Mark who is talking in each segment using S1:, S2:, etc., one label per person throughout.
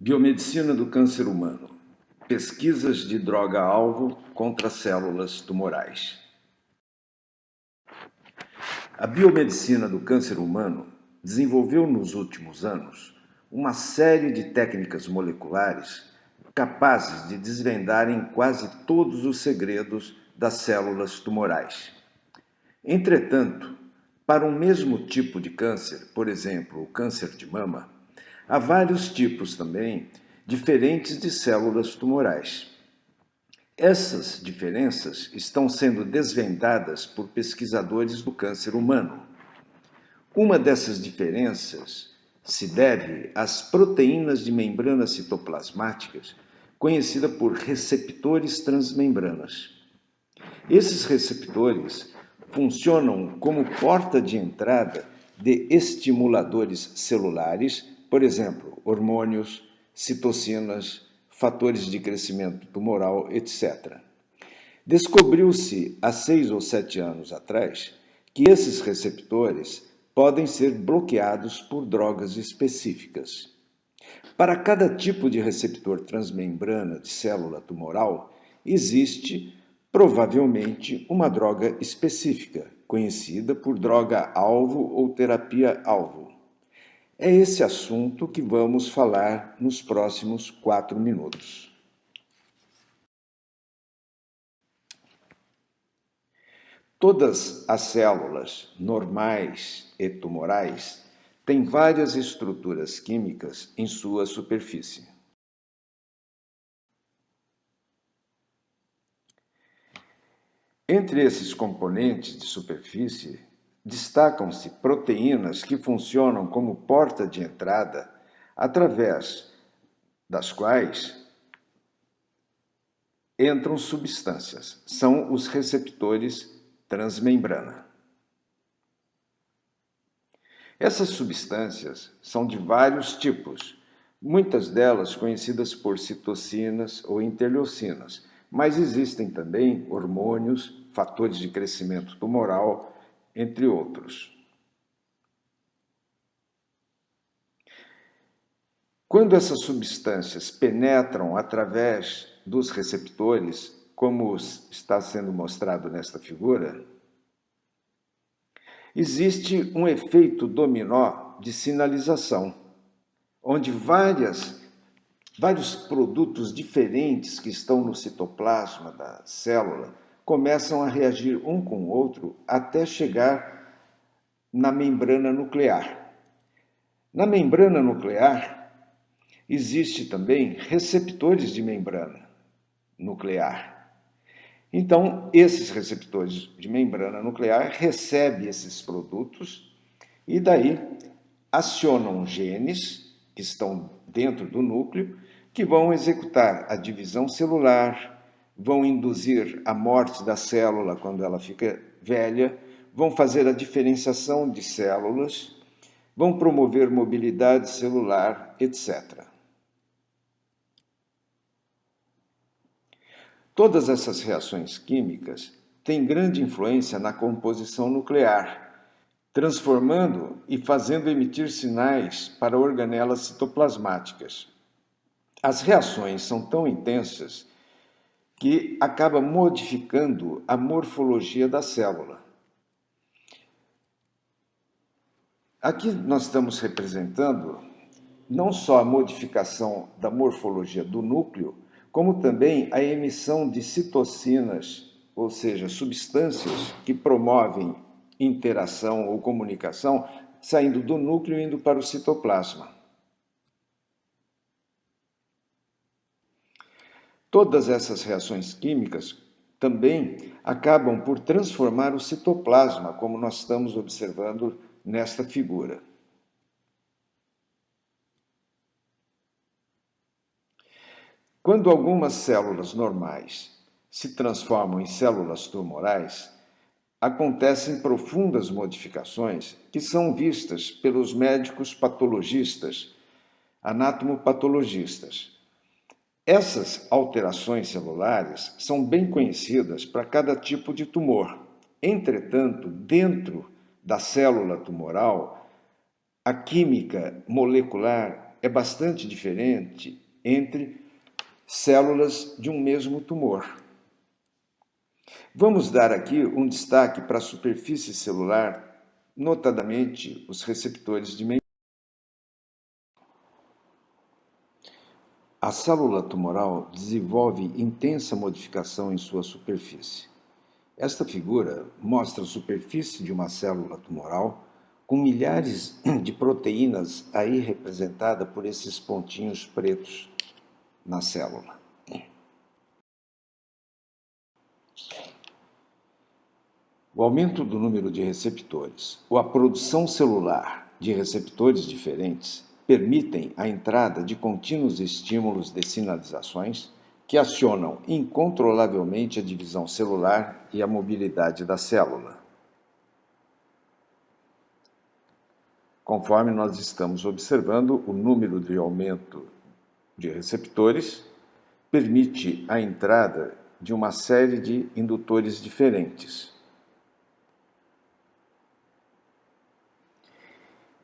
S1: Biomedicina do câncer humano. Pesquisas de droga-alvo contra células tumorais. A biomedicina do câncer humano desenvolveu nos últimos anos uma série de técnicas moleculares capazes de desvendarem quase todos os segredos das células tumorais. Entretanto, para um mesmo tipo de câncer, por exemplo, o câncer de mama, há vários tipos também diferentes de células tumorais. Essas diferenças estão sendo desvendadas por pesquisadores do câncer humano. Uma dessas diferenças se deve às proteínas de membranas citoplasmáticas, conhecida por receptores transmembranas. Esses receptores funcionam como porta de entrada de estimuladores celulares, por exemplo, hormônios, citocinas, fatores de crescimento tumoral, etc. Descobriu-se há 6 ou 7 anos atrás que esses receptores podem ser bloqueados por drogas específicas. Para cada tipo de receptor transmembrana de célula tumoral, existe provavelmente uma droga específica, conhecida por droga-alvo ou terapia-alvo. É esse assunto que vamos falar nos próximos 4 minutos. Todas as células, normais e tumorais, têm várias estruturas químicas em sua superfície. Entre esses componentes de superfície, destacam-se proteínas que funcionam como porta de entrada, através das quais entram substâncias. São os receptores transmembrana. Essas substâncias são de vários tipos, muitas delas conhecidas por citocinas ou interleucinas, mas existem também hormônios, fatores de crescimento tumoral, entre outros. Quando essas substâncias penetram através dos receptores, como está sendo mostrado nesta figura, existe um efeito dominó de sinalização, onde vários produtos diferentes que estão no citoplasma da célula começam a reagir um com o outro até chegar na membrana nuclear. Na membrana nuclear, existe também receptores de membrana nuclear. Então, esses receptores de membrana nuclear recebem esses produtos e daí acionam genes que estão dentro do núcleo, que vão executar a divisão celular, vão induzir a morte da célula quando ela fica velha, vão fazer a diferenciação de células, vão promover mobilidade celular, etc. Todas essas reações químicas têm grande influência na composição nuclear, transformando e fazendo emitir sinais para organelas citoplasmáticas. As reações são tão intensas que acaba modificando a morfologia da célula. Aqui nós estamos representando não só a modificação da morfologia do núcleo, como também a emissão de citocinas, ou seja, substâncias que promovem interação ou comunicação, saindo do núcleo e indo para o citoplasma. Todas essas reações químicas também acabam por transformar o citoplasma, como nós estamos observando nesta figura. Quando algumas células normais se transformam em células tumorais, acontecem profundas modificações que são vistas pelos médicos patologistas, anatomopatologistas. Essas alterações celulares são bem conhecidas para cada tipo de tumor. Entretanto, dentro da célula tumoral, a química molecular é bastante diferente entre células de um mesmo tumor. Vamos dar aqui um destaque para a superfície celular, notadamente os receptores de membrana. A célula tumoral desenvolve intensa modificação em sua superfície. Esta figura mostra a superfície de uma célula tumoral com milhares de proteínas aí representada por esses pontinhos pretos na célula. O aumento do número de receptores ou a produção celular de receptores diferentes permitem a entrada de contínuos estímulos de sinalizações que acionam incontrolavelmente a divisão celular e a mobilidade da célula. Conforme nós estamos observando, o número de aumento de receptores permite a entrada de uma série de indutores diferentes.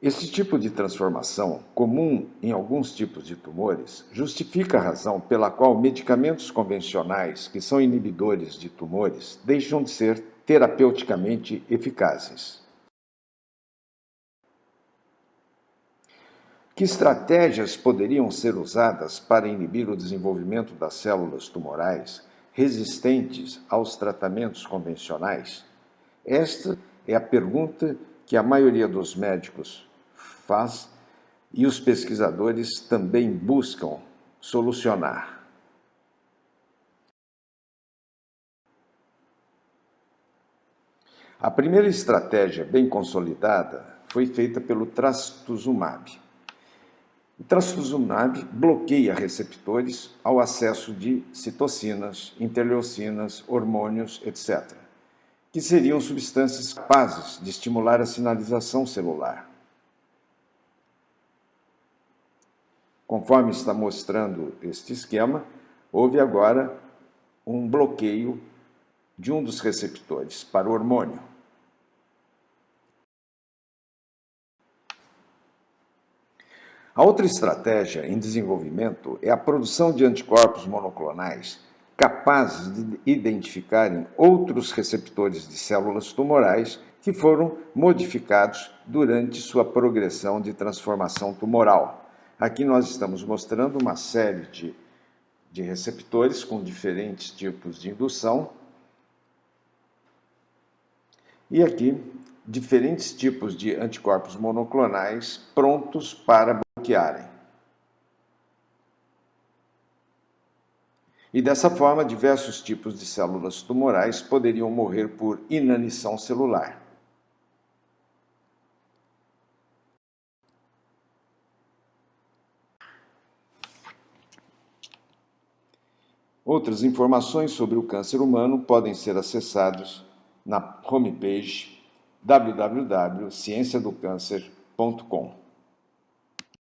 S1: Esse tipo de transformação, comum em alguns tipos de tumores, justifica a razão pela qual medicamentos convencionais, que são inibidores de tumores, deixam de ser terapeuticamente eficazes. Que estratégias poderiam ser usadas para inibir o desenvolvimento das células tumorais resistentes aos tratamentos convencionais? Esta é a pergunta que a maioria dos médicos faz e os pesquisadores também buscam solucionar. A primeira estratégia bem consolidada foi feita pelo trastuzumab. O trastuzumab bloqueia receptores ao acesso de citocinas, interleucinas, hormônios, etc., que seriam substâncias capazes de estimular a sinalização celular. Conforme está mostrando este esquema, houve agora um bloqueio de um dos receptores para o hormônio. A outra estratégia em desenvolvimento é a produção de anticorpos monoclonais capazes de identificarem outros receptores de células tumorais que foram modificados durante sua progressão de transformação tumoral. Aqui nós estamos mostrando uma série de receptores com diferentes tipos de indução e aqui diferentes tipos de anticorpos monoclonais prontos para bloquearem. E dessa forma, diversos tipos de células tumorais poderiam morrer por inanição celular. Outras informações sobre o câncer humano podem ser acessadas na homepage www.cienciadocancer.com.